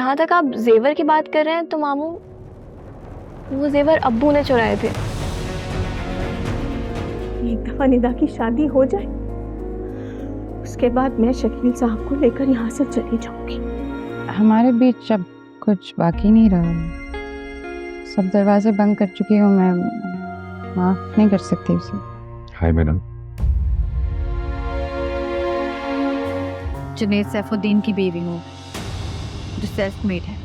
जहाँ तक आप जेवर की बात कर रहे हैं तो मामू, वो जेवर अब्बू ने चुराए थे। एक दफा निदा की शादी हो जाए, उसके बाद मैं शकील साहब को लेकर यहाँ से चली जाऊंगी। हमारे बीच अब कुछ बाकी नहीं रहा, सब दरवाजे बंद कर चुकी हूँ मैं, माफ नहीं कर सकती उसे। Hi madam. जुनैद सैफुद्दीन की बीवी हूँ जो सेल्फ मेड है।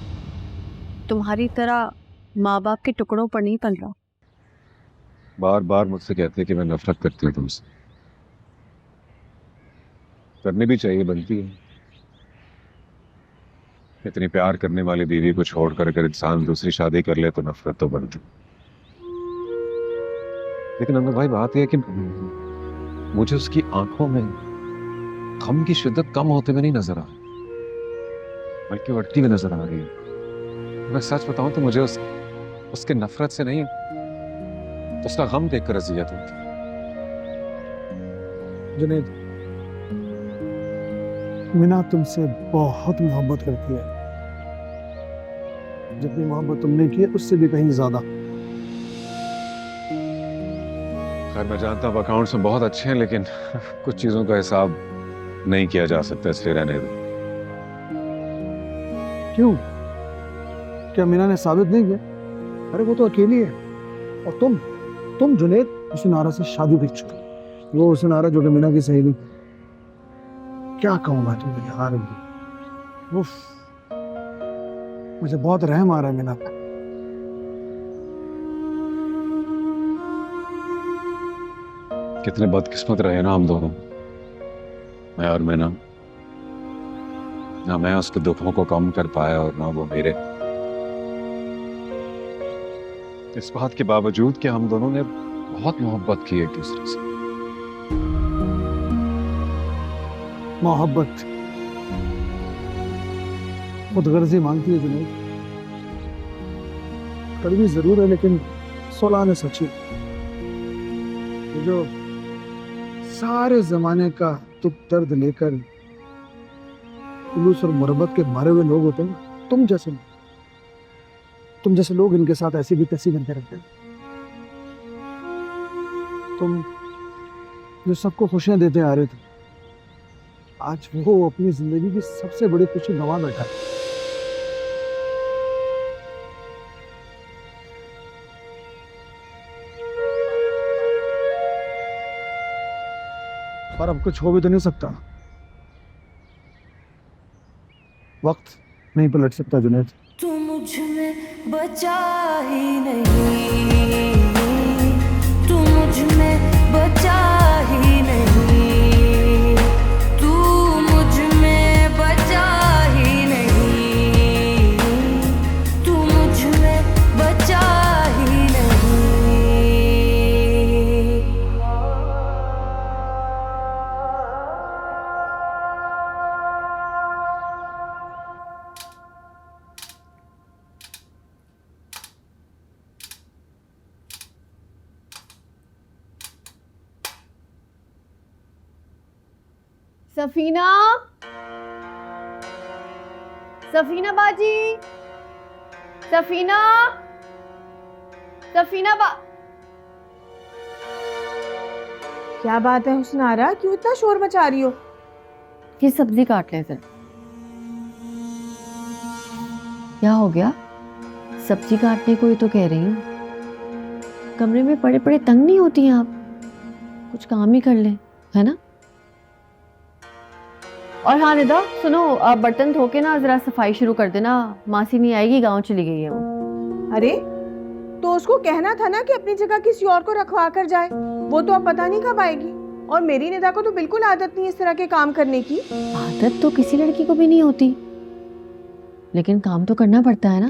तुम्हारी तरह माँ बाप के टुकड़ों पर नहीं पल रहा। बार बार मुझसे कहते हैं कि मैं नफरत करती हूँ तुमसे। करनी भी चाहिए, बनती है। इतनी प्यार करने वाली बीवी को छोड़कर अगर इंसान दूसरी शादी कर ले तो नफरत तो बनती। लेकिन अमर भाई, बात यह है कि मुझे उसकी आंखों में गम की शिद्दत कम होते हुए नहीं नजर आ रही, बल्कि बढ़ती हुई नजर आ रही है। मैं सच बताऊं तो मुझे उसके नफरत से नहीं, उसका गम देखकर अजियत होती। जुनैद, मीना तुमसे बहुत मोहब्बत करती है, जितनी मोहब्बत तुमने की है उससे भी कहीं ज्यादा। खैर, मैं जानता हूँ अकाउंट्स में बहुत अच्छे हैं, लेकिन कुछ चीजों का हिसाब नहीं किया जा सकता, इसलिए रहने दो। क्यों? क्या मीना ने साबित नहीं किया? अरे वो तो अकेली है, और तुम जुनैद उस नारा से शादी कर चुकी। वो उस नारा जो कि मीना की सहेली। क्या कहूँगा तुम्हें यार, उफ, मुझे बहुत रहम आ रहा है मीना पर। कितने बदकिस्मत रहे ना हम दोनों, मैं और मैना। ना मैं उसके दुखों को कम कर पाया और ना वो मेरे। इस बात के बावजूद कि हम दोनों ने बहुत मोहब्बत की एक दूसरे से। मोहब्बत खुदगर्जी मांगती है जुनैद। कड़वी जरूर है लेकिन सोलाने सच्ची। जो सारे जमाने का दुख दर्द लेकर जुलूस और मुरब्बत के मारे हुए लोग होते हैं, तुम जैसे लोग इनके साथ ऐसी भी तैसी करके रखते हैं। तुम जो सबको खुशियां देते आ रहे थे, आज वो अपनी जिंदगी की सबसे बड़ी खुशी गंवा बैठा है। पर अब कुछ हो भी तो नहीं सकता, वक्त नहीं पलट सकता जुनैद। तू मुझ में बचा ही नहीं, तू मुझ में बचा ही नहीं, तू मुझ में बचा ही नहीं, तू मुझ में बचा ही नहीं। सफीना, सफीना बाजी, सफीना, सफीना बा। क्या बात है हुस्नारा, क्यों इतना शोर मचा रही हो? ये सब्जी काट ले जरा। क्या हो गया? सब्जी काटने को ही तो कह रही हूँ। कमरे में पड़े पड़े तंग नहीं होती हैं आप? कुछ काम ही कर लें, है ना? और हाँ निदा, सुनो, आप बर्तन धो के ना जरा सफाई शुरू कर देना। मासी नहीं आएगी, गांव चली गई है वो। अरे तो उसको कहना था ना कि अपनी जगह किसी और को रखवा कर जाए। वो तो अब पता नहीं कब आएगी। और मेरी निदा को तो बिल्कुल आदत नहीं इस तरह के काम करने की। आदत तो किसी लड़की को भी नहीं होती, लेकिन काम तो करना पड़ता है ना।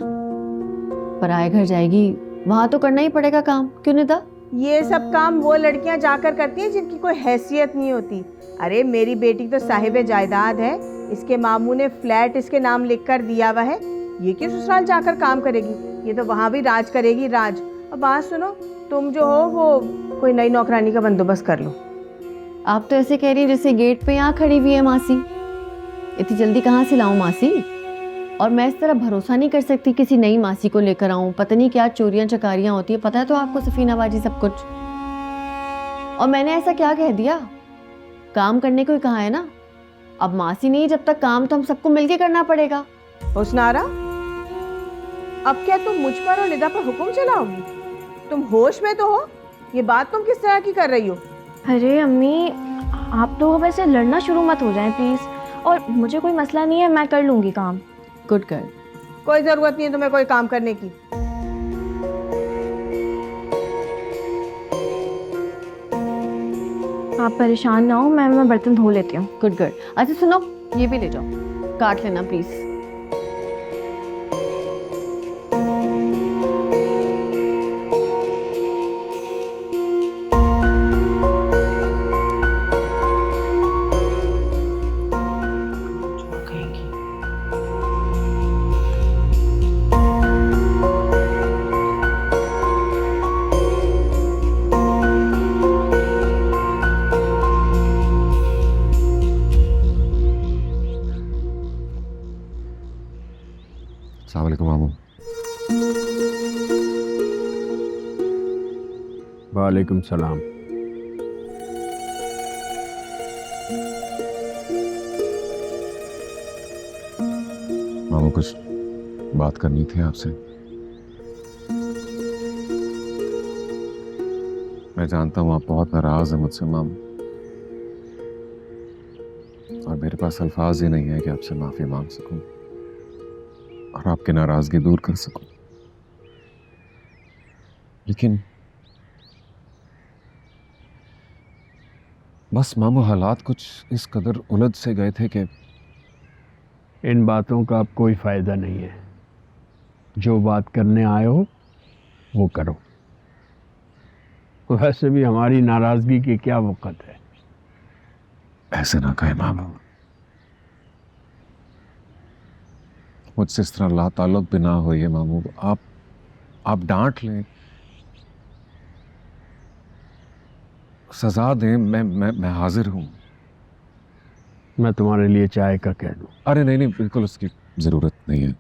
पराए घर जाएगी, वहां तो करना ही पड़ेगा काम। क्यों निदा? ये सब काम वो लड़कियां जाकर करती हैं जिनकी कोई हैसियत नहीं होती। अरे मेरी बेटी तो साहिबे जायदाद है, इसके मामू ने फ्लैट इसके नाम लिख कर दिया हुआ है। ये क्यों ससुराल जाकर काम करेगी? ये तो वहाँ भी राज करेगी, राज। अब बात सुनो, तुम जो हो वो कोई नई नौकरानी का बंदोबस्त कर लो। आप तो ऐसे कह रही हैं जैसे गेट पे यहाँ खड़ी हुई है मासी। इतनी जल्दी कहाँ से लाऊं मासी? और मैं इस तरह भरोसा नहीं कर सकती किसी नई मासी को लेकर आऊं। पता नहीं क्या चोरियां चकारियां होती है, पता है तो आपको सफीना बाजी सब कुछ। और मैंने ऐसा क्या कह दिया? काम करने को ही कहा है ना। अब मासी नहीं, जब तक काम तो हम सबको मिलके करना पड़ेगा। हुस्नारा, अब क्या तुम मुझ पर और निदा पर हुक्म चलाओगी? तुम होश में तो हो? ये बात तुम किस तरह की कर रही हो? अरे अम्मी, आप तो वैसे लड़ना शुरू मत हो जाएं प्लीज़। और मुझे कोई मसला नहीं है, मैं कर लूँगी काम। Good girl. कोई जरूरत नहीं है तुम्हें कोई काम करने की। आप परेशान ना हो, मैं बर्तन धो लेती हूँ। Good girl. अच्छा सुनो, ये भी ले जाओ, काट लेना प्लीज। अस्सलाम वालेकुम मामू। वालेकुम सलाम। मामू कुछ बात करनी थी आपसे। मैं जानता हूँ आप बहुत नाराज हैं मुझसे मामू, और मेरे पास अल्फाज ही नहीं है कि आपसे माफी मांग सकूं और आपकी नाराजगी दूर कर सकूं। लेकिन बस मामू हालात कुछ इस कदर उलझ से गए थे कि इन बातों का अब कोई फायदा नहीं है। जो बात करने आए हो वो करो। वैसे भी हमारी नाराजगी की क्या वक़्त है। ऐसे ना कहे मामू, मुझसे इस तरह ला ताल्लुक भी ना हो। ये मामू आप डांट लें, सजा दें, मैं हाजिर हूं। मैं तुम्हारे लिए चाय का कह दूं? अरे नहीं नहीं, बिल्कुल उसकी जरूरत नहीं है।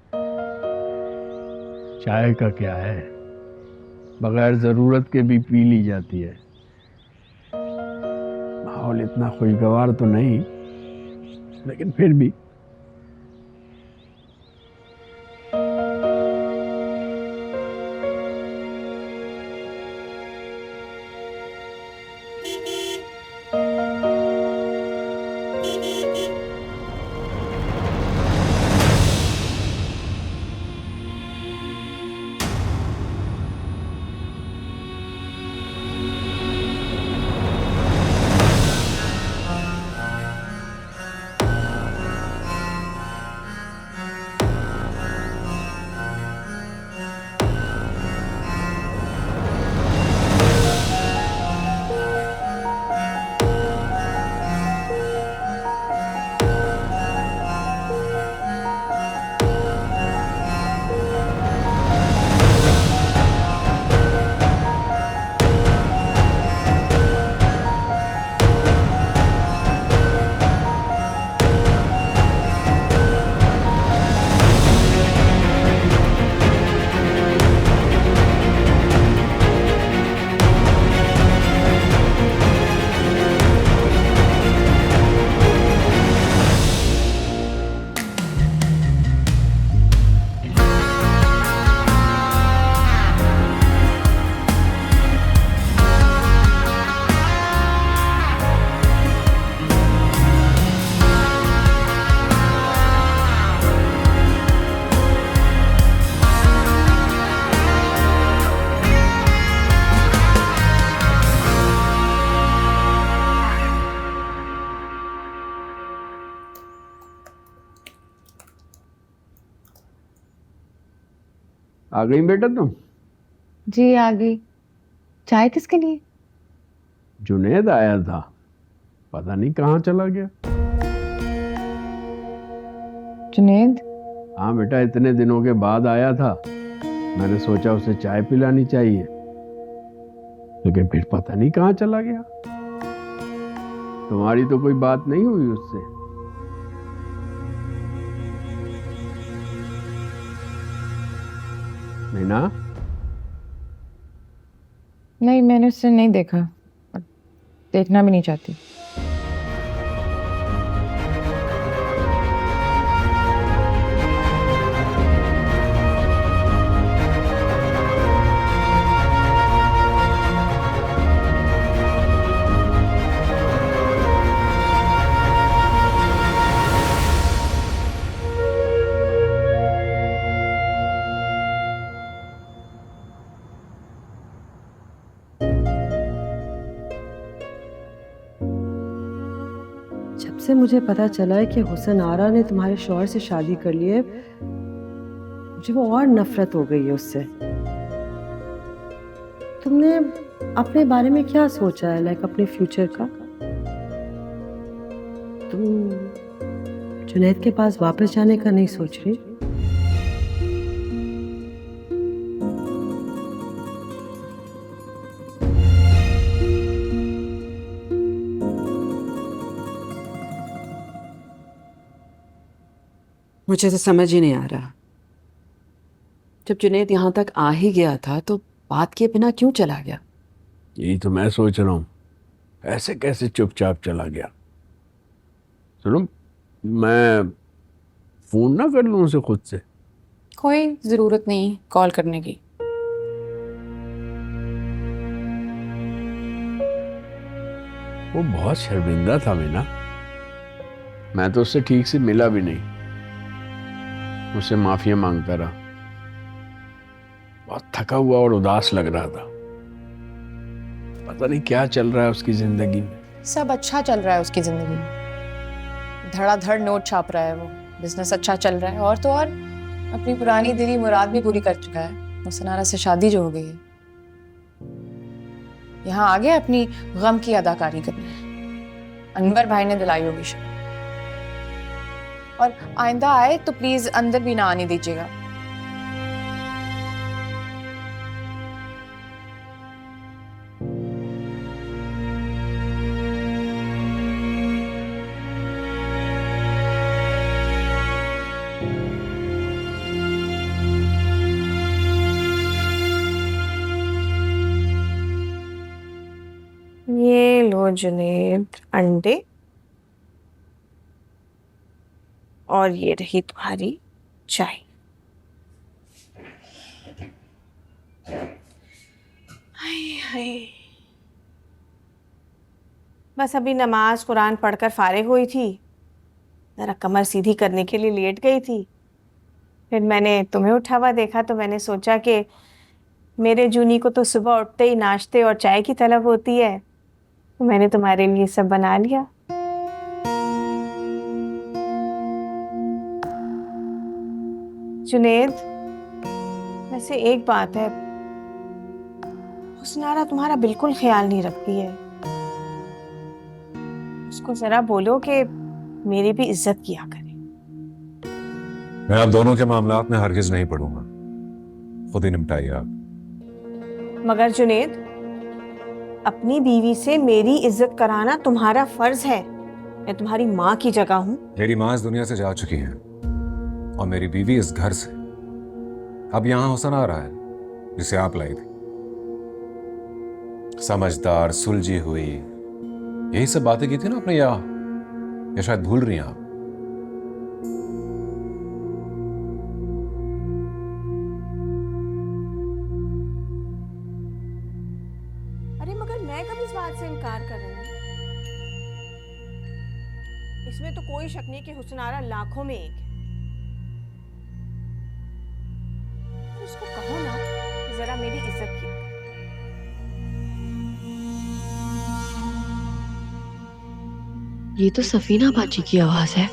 चाय का क्या है, बगैर ज़रूरत के भी पी ली जाती है। माहौल इतना खुशगवार तो नहीं, लेकिन फिर भी। आ गई बेटा तुम? जी आ गई। चाय किसके लिए? जुनेद आया था, पता नहीं कहाँ चला गया। जुनेद? हाँ बेटा, इतने दिनों के बाद आया था, मैंने सोचा उसे चाय पिलानी चाहिए, लेकिन फिर पता नहीं कहाँ चला गया। तुम्हारी तो कोई बात नहीं हुई उससे? मीना, नहीं, मैंने उससे नहीं देखा और देखना भी नहीं चाहती। जब से मुझे पता चला है कि हुसन आरा ने तुम्हारे शौहर से शादी कर ली है, मुझे वो और नफरत हो गई है उससे। तुमने अपने बारे में क्या सोचा है, लाइक अपने फ्यूचर का? तुम जुनैद के पास वापस जाने का नहीं सोच रही? मुझे तो समझ ही नहीं आ रहा, जब जुनैद यहाँ तक आ ही गया था तो बात किए बिना क्यों चला गया? यही तो मैं सोच रहा हूँ, ऐसे कैसे चुपचाप चला गया। सुनो, मैं फोन ना कर लूँ उसे खुद से? कोई ज़रूरत नहीं कॉल करने की। वो बहुत शर्मिंदा था मीना, मैं तो उससे ठीक से मिला भी नहीं, मुझसे माफिया मांगता रहा। बहुत थका हुआ और उदास लग रहा था। पता नहीं क्या चल रहा है उसकी जिंदगी में। सब अच्छा चल रहा है उसकी ज़िंदगी में, धड़ाधड़ नोट छाप रहा है वो, बिजनेस अच्छा चल रहा है, और तो और अपनी पुरानी दिली मुराद भी पूरी कर चुका है। हुसन आरा से शादी जो हो गई है, यहाँ आ गया अपनी गम की अदाकारी करने। अनवर भाई ने दिलाई होगी शायद, और आइंदा आए तो प्लीज अंदर भी ना आने दीजिएगा। ये लो जुनैद अंडे, और ये रही तुम्हारी चाय। हाय हाय, बस अभी नमाज कुरान पढ़कर फारिग हुई थी, जरा कमर सीधी करने के लिए लेट गई थी। फिर मैंने तुम्हें उठा हुआ देखा तो मैंने सोचा कि मेरे जूनी को तो सुबह उठते ही नाश्ते और चाय की तलब होती है, तो मैंने तुम्हारे लिए सब बना लिया। जुनैद, वैसे एक बात है, हुसन आरा तुम्हारा बिल्कुल ख्याल नहीं रखती है। उसको जरा बोलो कि मेरी भी इज्जत किया करे। मैं आप दोनों के मामलात में हरगिज नहीं पड़ूंगा, खुद ही निपटाइए आप। मगर जुनैद, अपनी बीवी से मेरी इज्जत कराना तुम्हारा फर्ज है। मैं तुम्हारी माँ की जगह हूँ। मेरी माँ इस दुनिया से जा चुकी है और मेरी बीवी इस घर से। अब यहाँ हुसन आ रहा है जिसे आप लाई थी, समझदार, सुलझी हुई, यही सब बातें की थी ना आपने, या शायद भूल रही हैं आप? अरे मगर मैं कब इस बात से इनकार कर रही हूँ? इसमें तो कोई शक नहीं कि हुसन आरा लाखों में एक है। उसको कहो ना कि जरा मेरी इज्जत किया। ये तो सफीना बाजी की आवाज है।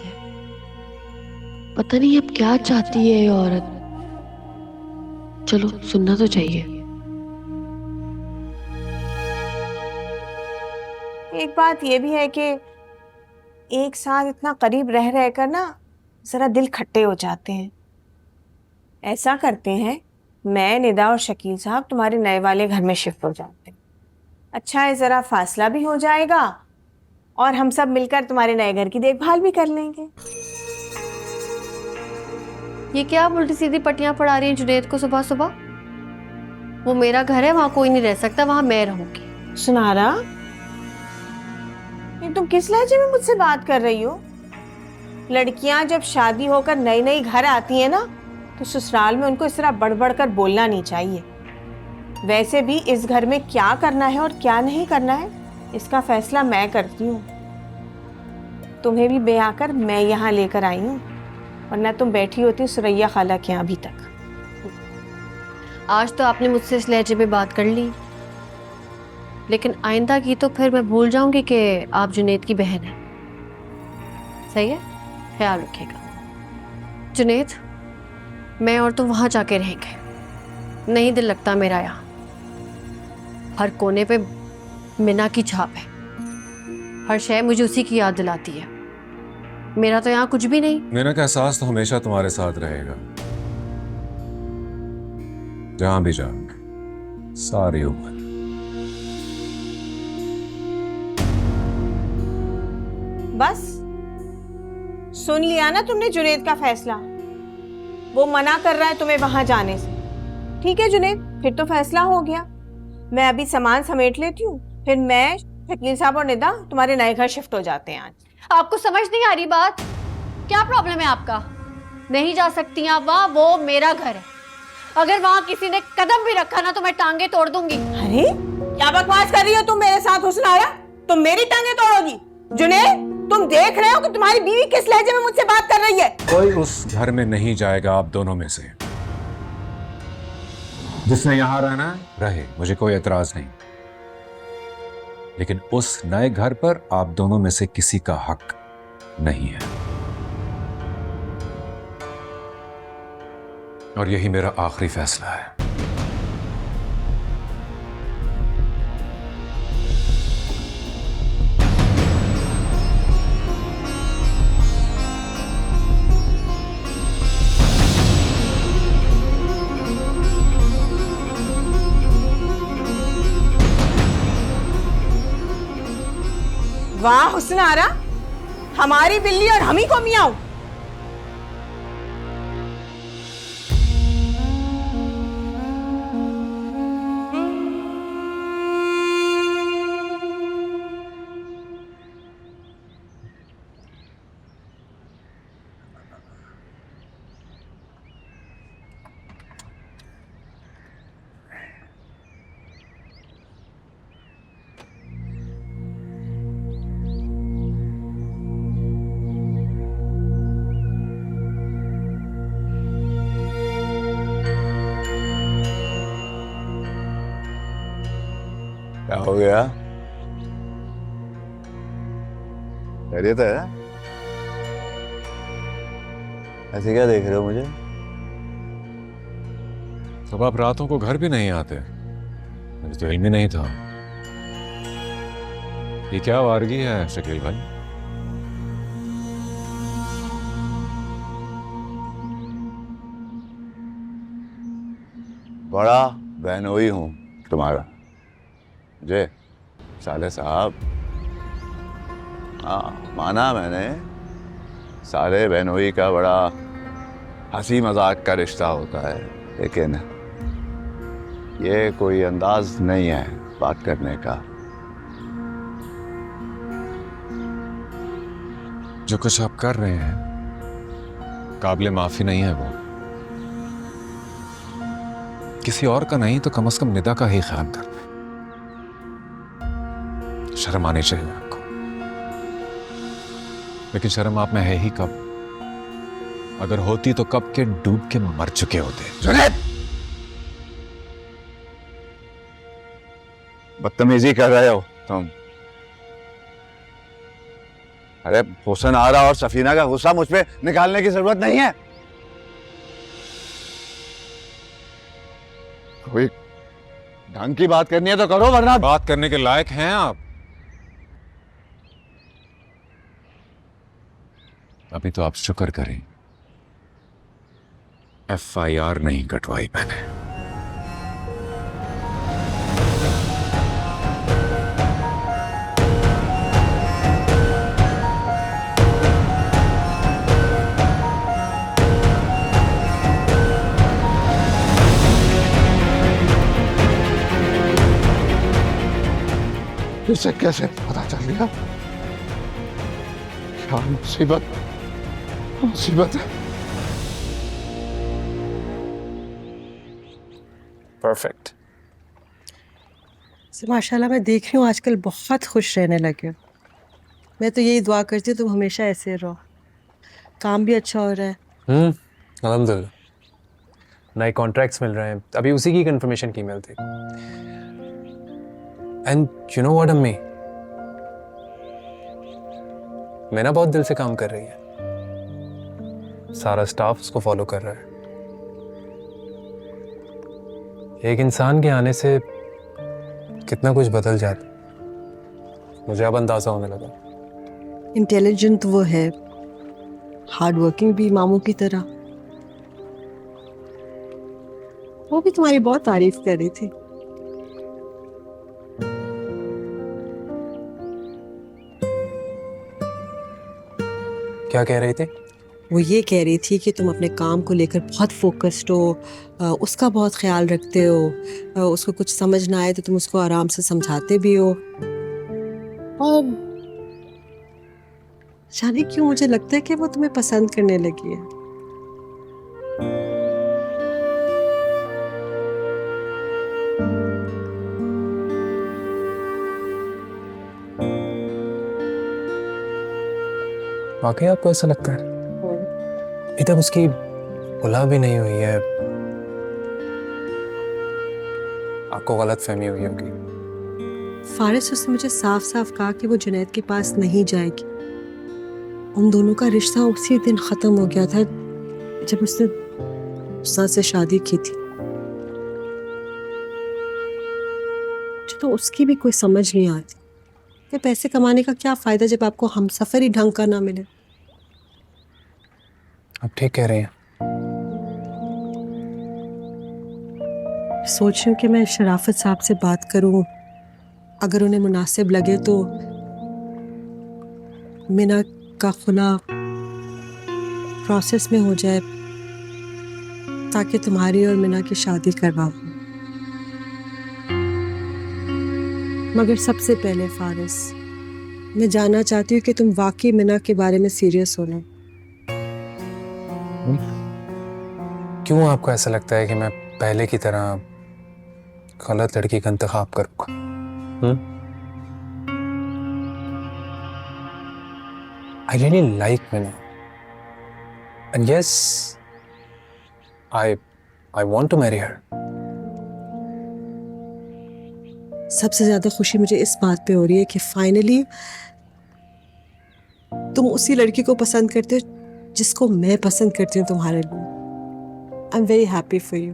पता नहीं अब क्या चाहती है ये औरत। चलो सुनना तो चाहिए। एक बात ये भी है कि एक साथ इतना करीब रह रहकर ना जरा दिल खट्टे हो जाते हैं। ऐसा करते हैं, मैं, निदा और शकील साहब तुम्हारे नए वाले घर में शिफ्ट हो जाते हैं। अच्छा है, जरा फासला भी हो जाएगा और हम सब मिलकर तुम्हारे नए घर की देखभाल भी कर लेंगे। ये क्या आप उल्टी सीधी पट्टियां पढ़ा रही हैं जुनैद को सुबह सुबह? वो मेरा घर है, वहां कोई नहीं रह सकता, वहां मैं रहूंगी। सुनारा, ये तुम किस लहजे में मुझसे बात कर रही हो? लड़कियां जब शादी होकर नई नई घर आती हैं ना, तो ससुराल में उनको इस तरह बढ़ कर बोलना नहीं चाहिए। वैसे भी इस घर में क्या करना है और क्या नहीं करना है, इसका फैसला मैं करती हूँ। तुम्हें भी ब्याह कर मैं यहाँ लेकर आई हूँ, वरना तुम बैठी होती सुरैया खाला के यहाँ अभी तक। आज तो आपने मुझसे इस लहजे में बात कर ली, लेकिन आइंदा की तो फिर मैं भूल जाऊंगी कि आप जुनेद की बहन हैं। सही है, ख्याल रखिएगा। जुनेद, मैं और तुम वहां जाके रहेंगे। नहीं दिल लगता मेरा यहाँ। हर कोने पे मीना की छाप है, हर शय मुझे उसी की याद दिलाती है। मेरा तो यहाँ कुछ भी नहीं। मीना का एहसास तो हमेशा तुम्हारे साथ रहेगा, जहां भी जाओ, सारी उम्र। बस सुन लिया ना तुमने जुनेद का फैसला? वो मना कर रहा है तुम्हें वहां जाने से। ठीक है जुनेद, फिर तो फैसला हो गया। मैं अभी सामान समेट लेती हूँ, फिर मैं, शकील साहब और निदा तुम्हारे नए घर शिफ्ट हो जाते हैं आज। आपको समझ नहीं आ रही बात? क्या प्रॉब्लम है आपका? नहीं जा सकती आप वहां, वो मेरा घर है। अगर वहां किसी ने कदम भी रखा ना तो मैं टांगे तोड़ दूंगी। अरे क्या बकवास कर रही हो तुम मेरे साथ? हुस्न आया, तुम मेरी टांगे तोड़ोगी? जुनेद, तुम देख रहे हो कि तुम्हारी बीवी किस लहजे में मुझसे बात कर रही है? कोई उस घर में नहीं जाएगा आप दोनों में से। जिसने यहां रहना है रहे, मुझे कोई एतराज नहीं, लेकिन उस नए घर पर आप दोनों में से किसी का हक नहीं है। और यही मेरा आखिरी फैसला है। वाह हुस्न आरा, हमारी बिल्ली और हम ही को मियाऊं। क्या हो गया? खैरियत है? ऐसे क्या देख रहे हो मुझे? सब आप रातों को घर भी नहीं आते, मुझे तो इल्म ही नहीं था। ये क्या वारगी है शकील भाई? बड़ा बहनोई हूं तुम्हारा जे साले साहब। हाँ, माना मैंने, साले बहनोई का बड़ा हंसी मजाक का रिश्ता होता है, लेकिन ये कोई अंदाज नहीं है बात करने का। जो कुछ आप कर रहे हैं काबिले माफी नहीं है। वो किसी और का नहीं तो कम से कम निदा का ही ख्याल कर रहे। शर्म आनी चाहिए आपको, लेकिन शर्म आप में है ही कब? अगर होती तो कब के डूब के मर चुके होते। जुनैद, बदतमीजी कर रहे हो तुम। अरे हुसन आरा और सफीना का गुस्सा मुझ पे निकालने की जरूरत नहीं है। कोई ढंग की बात करनी है तो करो, वरना बात करने के लायक हैं आप। अभी तो आप शुक्र करें FIR नहीं कटवाई मैंने। इसे कैसे पता चल गया? क्या मुसीबत, मुसीबत है। परफेक्ट। माशाल्लाह मैं देख रही हूँ आजकल बहुत खुश रहने लगे हो। मैं तो यही दुआ करती हूँ तुम हमेशा ऐसे रहो। काम भी अच्छा हो रहा है। अल्हम्दुलिल्लाह। नए कॉन्ट्रैक्ट्स मिल रहे हैं, अभी उसी की कंफर्मेशन की ईमेल थी। एंड यू नो व्हाट अम्मी, मैं ना बहुत दिल से काम कर रही है, सारा स्टाफ उसको फॉलो कर रहा है। एक इंसान के आने से कितना कुछ बदल जाता, मुझे अब अंदाजा होने लगा। इंटेलिजेंट वो है, हार्ड वर्किंग भी मामू की तरह। वो भी तुम्हारी बहुत तारीफ कर रही थी। क्या कह रही थी? वो ये कह रही थी कि तुम अपने काम को लेकर बहुत फोकस्ड हो, उसका बहुत ख्याल रखते हो, उसको कुछ समझ ना आए तो तुम उसको आराम से समझाते भी हो। और जाने क्यों मुझे लगता है कि वो तुम्हें पसंद करने लगी है। वाकई आपको ऐसा लगता है? अभी तक उसकी बुला भी नहीं हुई है, आपको गलत फहमी हुई होगी। फारिस उसने मुझे साफ साफ कहा कि वो जुनैद के पास नहीं जाएगी। उन दोनों का रिश्ता उसी दिन खत्म हो गया था जब उसने उससे शादी की थी। मुझे तो उसकी भी कोई समझ नहीं आती कि पैसे कमाने का क्या फायदा जब आपको हमसफर ही ढंग का ना मिले। आप ठीक कह रही हैं। सोच रही हूँ कि मैं शराफत साहब से बात करूं, अगर उन्हें मुनासिब लगे तो मीना का खुला प्रोसेस में हो जाए ताकि तुम्हारी और मीना की शादी करवाऊं। मगर सबसे पहले फारिस, मैं जानना चाहती हूँ कि तुम वाकई मीना के बारे में सीरियस हो ना। क्यों आपको ऐसा लगता है कि मैं पहले की तरह गलत लड़की का इंतखाब करूंगा? I really like Mina, and yes, I want to marry her. सबसे ज्यादा खुशी मुझे इस बात पे हो रही है कि फाइनली तुम उसी लड़की को पसंद करते हो जिसको मैं पसंद करती हूँ तुम्हारे लिए। I am very happy for you.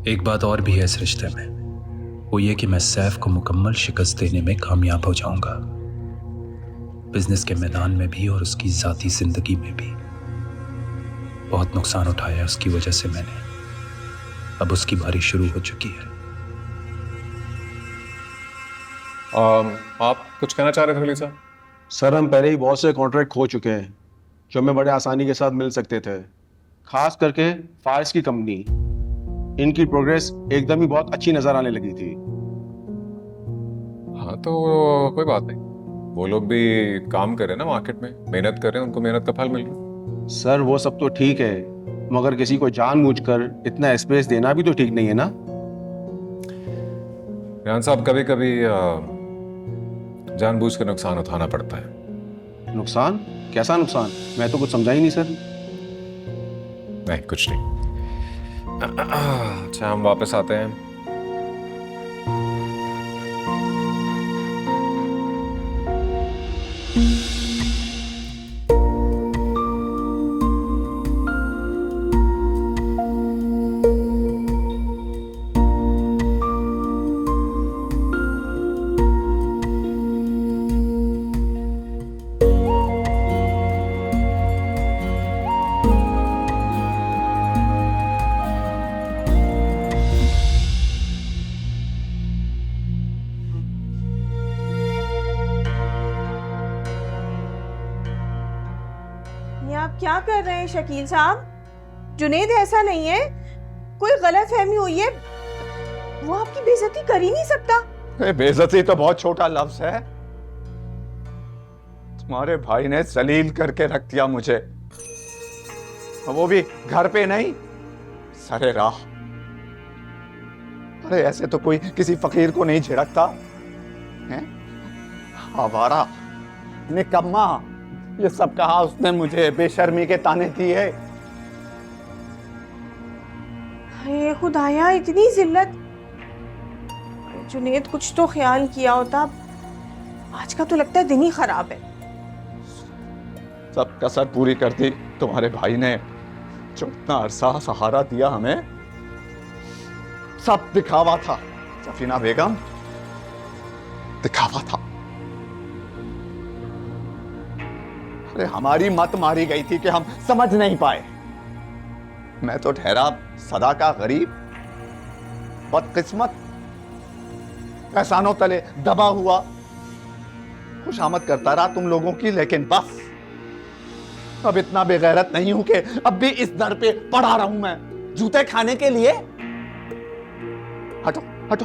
एक बात और भी है इस रिश्ते में, वो ये कि मैं सैफ को मुकम्मल शिकस्त देने में कामयाब हो जाऊंगा, बिजनेस के मैदान में भी और उसकी ज़ाती ज़िंदगी में भी। बहुत नुकसान उठाया उसकी वजह से मैंने, अब उसकी बारी शुरू हो चुकी है। आप कुछ कहना चाह रहे थे खलील साहब? सर हम पहले ही बहुत से कॉन्ट्रैक्ट खो चुके हैं जो हमें बड़े आसानी के साथ मिल सकते थे, खास करके फारिस की कंपनी। इनकी प्रोग्रेस एकदम ही बहुत अच्छी नजर आने लगी थी। हाँ तो कोई बात नहीं, वो लोग भी काम कर रहे हैं ना मार्केट में, मेहनत कर रहे हैं, उनको मेहनत का फल मिल रहा है। सर वो सब तो ठीक है, मगर किसी को जानबूझकर इतना स्पेस देना भी तो ठीक नहीं है ना। रेहान साहब, कभी कभी जानबूझ कर नुकसान उठाना पड़ता है। नुकसान? कैसा नुकसान? मैं तो कुछ समझा ही नहीं सर। नहीं कुछ नहीं। अच्छा हम वापस आते हैं। ये आप क्या कर रहे हैं शकील साहब? जुनेद ऐसा नहीं है, कोई गलत फहमी हुई है, वो आपकी बेइज्जती कर ही नहीं सकता। बेइज्जती तो बहुत छोटा लफ्ज है। तुम्हारे भाई ने जलील करके रख दिया मुझे, वो भी घर पे नहीं, सरे राह। अरे ऐसे तो कोई किसी फकीर को नहीं झिड़कता है। आवारा, निकम्मा, ये सब कहा उसने मुझे, बेशर्मी के ताने दिए। ये खुदाया, इतनी जिल्लत। जुनेद कुछ तो ख्याल किया होता, आज का तो लगता है दिन ही खराब है। सब कसर पूरी कर दी तुम्हारे भाई ने, जो इतना अरसा सहारा दिया हमें। सब दिखावा था सफीना बेगम, दिखावा था। अरे हमारी मत मारी गई थी कि हम समझ नहीं पाए। मैं तो ठहरा सदा का गरीब, बदकिस्मत, एहसानों तले दबा हुआ, खुशामद करता रहा तुम लोगों की। लेकिन बस अब इतना बेगैरत नहीं हूं कि अब भी इस दर पे पड़ा रहूं मैं जूते खाने के लिए। हटो हटो।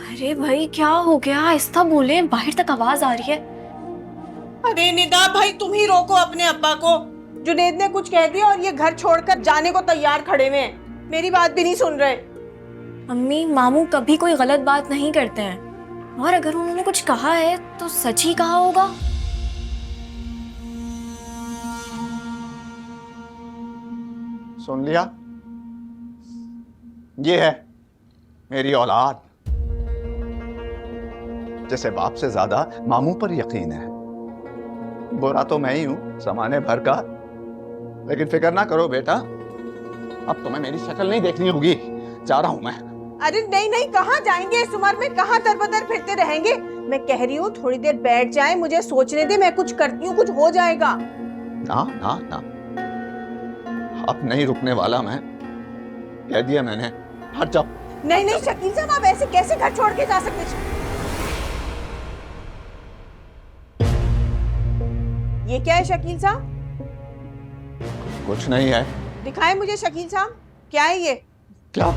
अरे भाई क्या हो गया? आहिस्ता बोले, बाहर तक आवाज आ रही है। अरे निदा भाई, तुम ही रोको अपने अब्बा को। जुनेद ने कुछ कह दिया और ये घर छोड़कर जाने को तैयार खड़े हुए हैं, मेरी बात भी नहीं सुन रहे। अम्मी, मामू कभी कोई गलत बात नहीं करते हैं, और अगर उन्होंने कुछ कहा है तो सच ही कहा होगा। सुन लिया? ये है मेरी औलाद, जैसे बाप से ज्यादा मामू पर यकीन है। बुरा तो मैं ही हूं जमाने भर का, लेकिन फिक्र ना करो बेटा, अब तुम्हें मेरी शक्ल नहीं देखनी होगी। जा रहा हूं मैं। अरे नहीं नहीं, कहाँ जाएंगे इस उम्र में? कहाँ दर-बदर फिरते रहेंगे? मैं कह रही हूँ थोड़ी देर बैठ जाए, मुझे सोचने दे, मैं कुछ करती हूँ, कुछ हो जाएगा। ना ना ना, अब नहीं रुकने वाला मैं, कह दिया मैंने। हट जाओ। नहीं नहीं शकील साहब, आप ऐसे कैसे घर छोड़ के जा सकते? ये क्या है शकील साहब? कुछ नहीं है। दिखाएं मुझे शकील साहब, क्या है ये? क्या?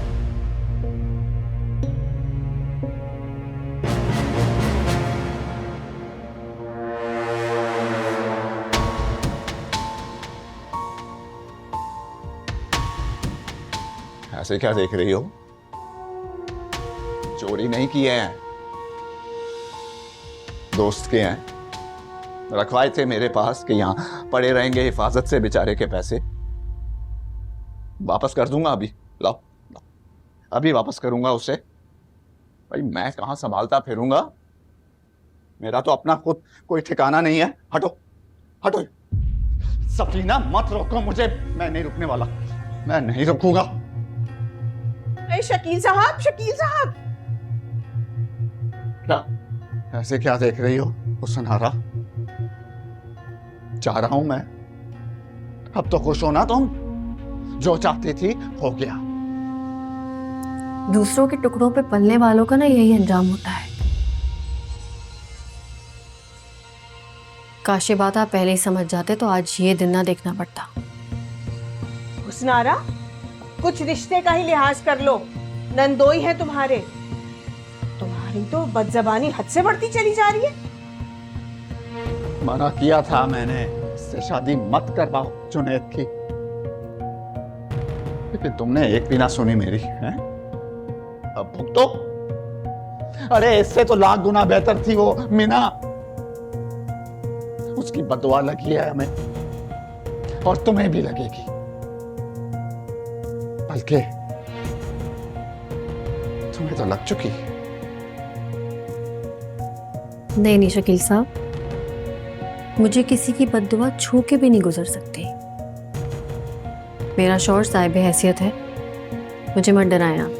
ऐसे क्या देख रही हो? चोरी नहीं किए हैं, दोस्त के हैं, रखवाए थे मेरे पास कि यहां पड़े रहेंगे हिफाजत से बेचारे के पैसे। वापस कर दूंगा अभी, लाओ अभी वापस करूंगा उसे। भाई मैं कहां संभालता फिरूंगा, मेरा तो अपना खुद कोई ठिकाना नहीं है। हटो हटो। सफीना मत रोको मुझे, मैं नहीं रुकने वाला, मैं नहीं रुकूंगा। अरे शकील साहब, शकील साहब, क्या ऐसे क्या देख रही हो हुस्नारा? जा रहा हूं मैं, अब तो खुश हो ना तुम? जो चाहती थी हो गया। दूसरों के टुकड़ों पे पलने वालों का ना यही अंजाम होता है। काश ये बात आप पहले ही समझ जाते तो आज ये दिन ना देखना पड़ता। हुस्नारा, कुछ रिश्ते का ही लिहाज कर लो, नंदोई है तुम्हारे। तुम्हारी तो बदजबानी हद से बढ़ती चली जा रही है। मना किया था मैंने, इससे शादी मत करवाओ जुनैद की, लेकिन तुमने एक भी ना सुनी मेरी है? अब भुगतो। अरे इससे तो लाख गुना बेहतर थी वो मीना, उसकी बददुआ लगी है हमें और तुम्हें भी लगेगी, बल्कि तुम्हें तो लग चुकी। नहीं शकील साहब, मुझे किसी की बद्दुआ छू के भी नहीं गुजर सकती। मेरा शौहर साहिब हैसियत है, मुझे मत डराएं आप।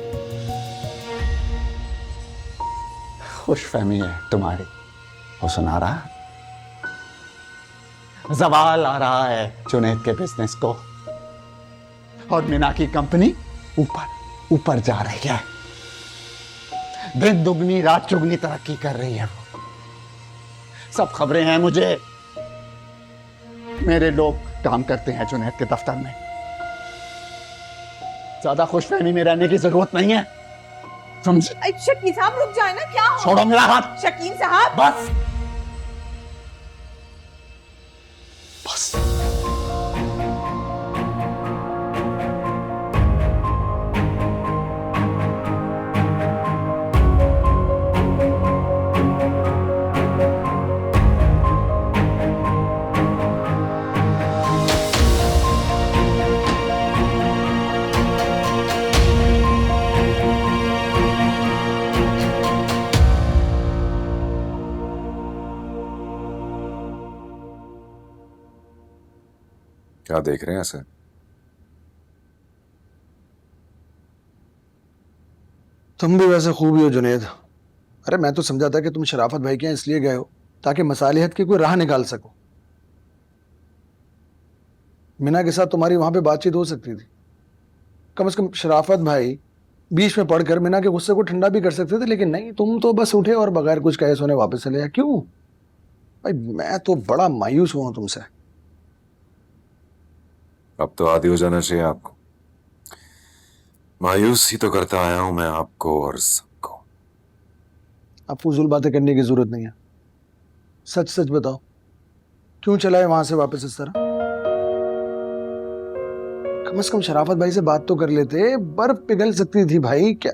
खुशफहमी है तुम्हारी हुस्नारा, ज़वाल आ रहा है जुनैद के बिजनेस को, और मीना की कंपनी ऊपर ऊपर जा रही है। दिन दुगनी रात चुगनी तरक्की कर रही है वो। सब खबरें हैं मुझे, मेरे लोग काम करते हैं जुनैद के दफ्तर में, ज्यादा खुशफहमी में रहने की जरूरत नहीं है, समझे? शकील साहब रुक जाए ना, क्या हो? छोड़ो मेरा हाथ। शकील साहब बस बस। क्या देख रहे हैं ऐसे? तुम भी वैसे खूब ही हो जुनेद। अरे मैं तो समझा था कि तुम शराफत भाई के यहाँ इसलिए गए हो ताकि मसालिहत की कोई राह निकाल सको। मीना के साथ तुम्हारी वहां पे बातचीत हो सकती थी, कम से कम शराफत भाई बीच में पढ़कर मीना के गुस्से को ठंडा भी कर सकते थे, लेकिन नहीं, तुम तो बस उठे और बगैर कुछ कहे सुने वापस चले गए। क्यों भाई? मैं तो बड़ा मायूस हुआ हूं तुमसे। अब तो आदी हो जाना चाहिए आपको। मायूस ही तो करता आया हूं मैं आपको और सबको। अब फजूल बातें करने की जरूरत नहीं है, सच सच बताओ क्यों चला है वहां से वापस इस तरह? कम से कम शराफत भाई से बात तो कर लेते, बर्फ पिघल सकती थी भाई। क्या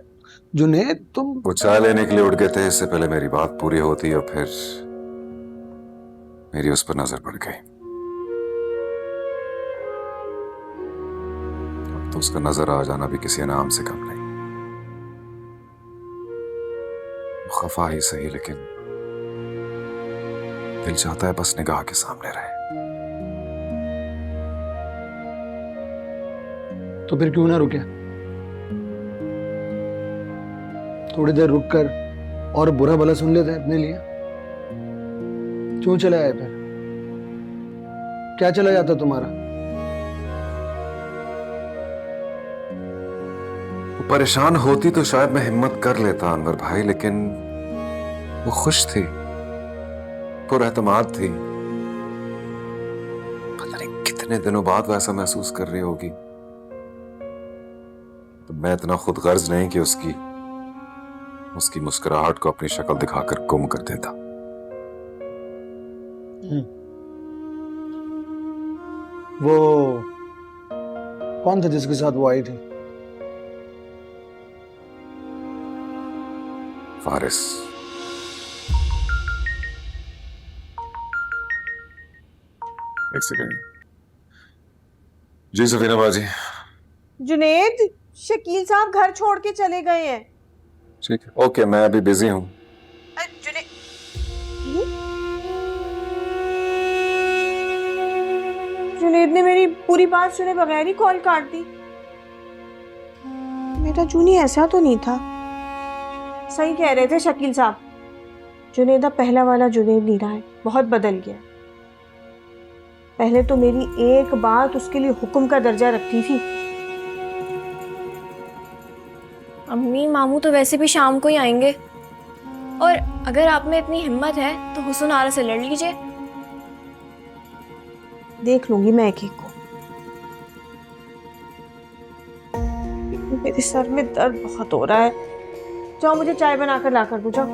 जुनेद तुम वो चाय लेने के लिए उठ गए थे, इससे पहले मेरी बात पूरी होती और फिर मेरी उस पर नजर पड़ गई। तो उसका नजर आ जाना भी किसी इनाम से कम नहीं। खफा ही सही, लेकिन दिल चाहता है बस निगाह के सामने रहे। तो फिर क्यों ना रुके? थोड़ी देर रुक कर और बुरा भला सुन लेते अपने लिए। क्यों चले आए फिर? क्या चला जाता तुम्हारा? परेशान होती तो शायद मैं हिम्मत कर लेता अनवर भाई, लेकिन वो खुश थी, पुरएतमाद थी। पता नहीं कितने दिनों बाद वैसा महसूस कर रही होगी। तो मैं इतना खुद गर्ज नहीं कि उसकी मुस्कुराहट को अपनी शक्ल दिखाकर गुम कर देता। वो कौन था जिसके साथ वो आई थी? फारिस। एक सेकंड। जी सफीना बाजी। जुनेद, शकील साहब घर छोड़ के चले गए हैं। ठीक है, ओके, मैं अभी बिजी हूँ। जुनेद ने मेरी पूरी बात सुने बगैर ही कॉल काट दी। मेरा जूनी ऐसा तो नहीं था। सही कह रहे थे शकील साहब, जुनेदा पहला वाला जुनेद नहीं रहा है, बहुत बदल गया। पहले तो मेरी एक बात उसके लिए हुक्म का दर्जा रखती थी। अम्मी मामू तो वैसे भी शाम को ही आएंगे, और अगर आप में इतनी हिम्मत है तो हुस्न आरा से लड़ लीजिए। देख लूंगी मैं एक एक को। मेरे सर में दर्द बहुत हो रहा है। जाओ मुझे चाय बनाकर ला कर दो, जाओ।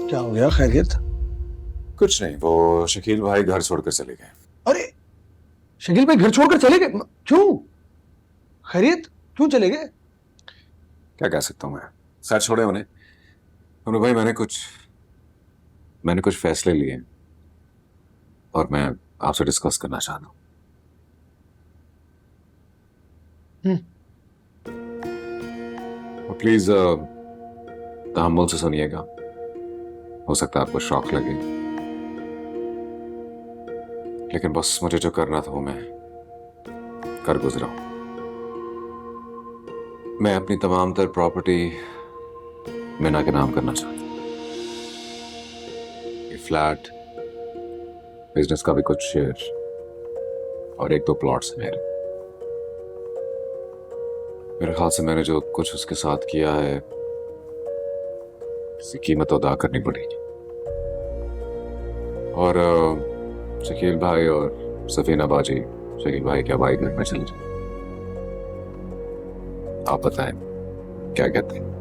क्या हो गया? खैरियत? कुछ नहीं, वो शकील भाई घर छोड़कर चले गए। अरे शकील भाई घर छोड़कर चले गए? क्यों? खैरियत? क्यों चले गए? क्या कह सकता हूँ मैं, सर छोड़े उन्हें। भाई मैंने कुछ फैसले लिए और मैं आपसे डिस्कस करना चाहता हूँ। प्लीज तहम्मुल से सुनिएगा, हो सकता है आपको शॉक लगे, लेकिन बस मुझे जो करना था वो मैं कर गुजरा हूं। मैं अपनी तमाम तर प्रॉपर्टी मीना के नाम करना चाहता हूं। ये फ्लैट, बिजनेस का भी कुछ शेयर और एक दो प्लॉट्स मेरे ख्याल से मैंने जो कुछ उसके साथ किया है इसकी कीमत अदा करनी पड़ेगी। और शकील भाई और सफीना बाजी शकील भाई क्या वाइफ में चले जाए। आप बताएं क्या कहते हैं?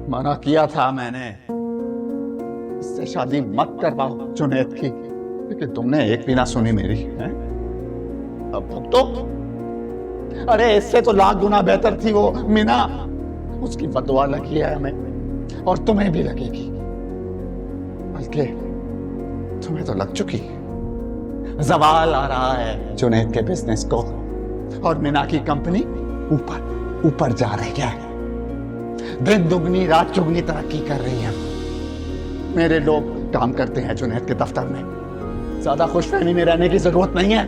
मना किया था मैंने, इससे शादी मत करवाओ जुनैद की, लेकिन तुमने एक भी ना सुनी मेरी है? अब भुगतो। अरे इससे तो लाख गुना बेहतर थी वो मीना। उसकी बददुआ लगी है हमें और तुम्हें भी लगेगी, बल्कि तुम्हें तो लग चुकी। जवाल आ रहा है जुनैद के बिजनेस को और मीना की कंपनी ऊपर ऊपर जा रही है। दिन दुगनी रात चुगनी तरक्की कर रही है। मेरे लोग काम करते हैं जुनैद के दफ्तर में, ज्यादा खुशफहमी में रहने की जरूरत नहीं है।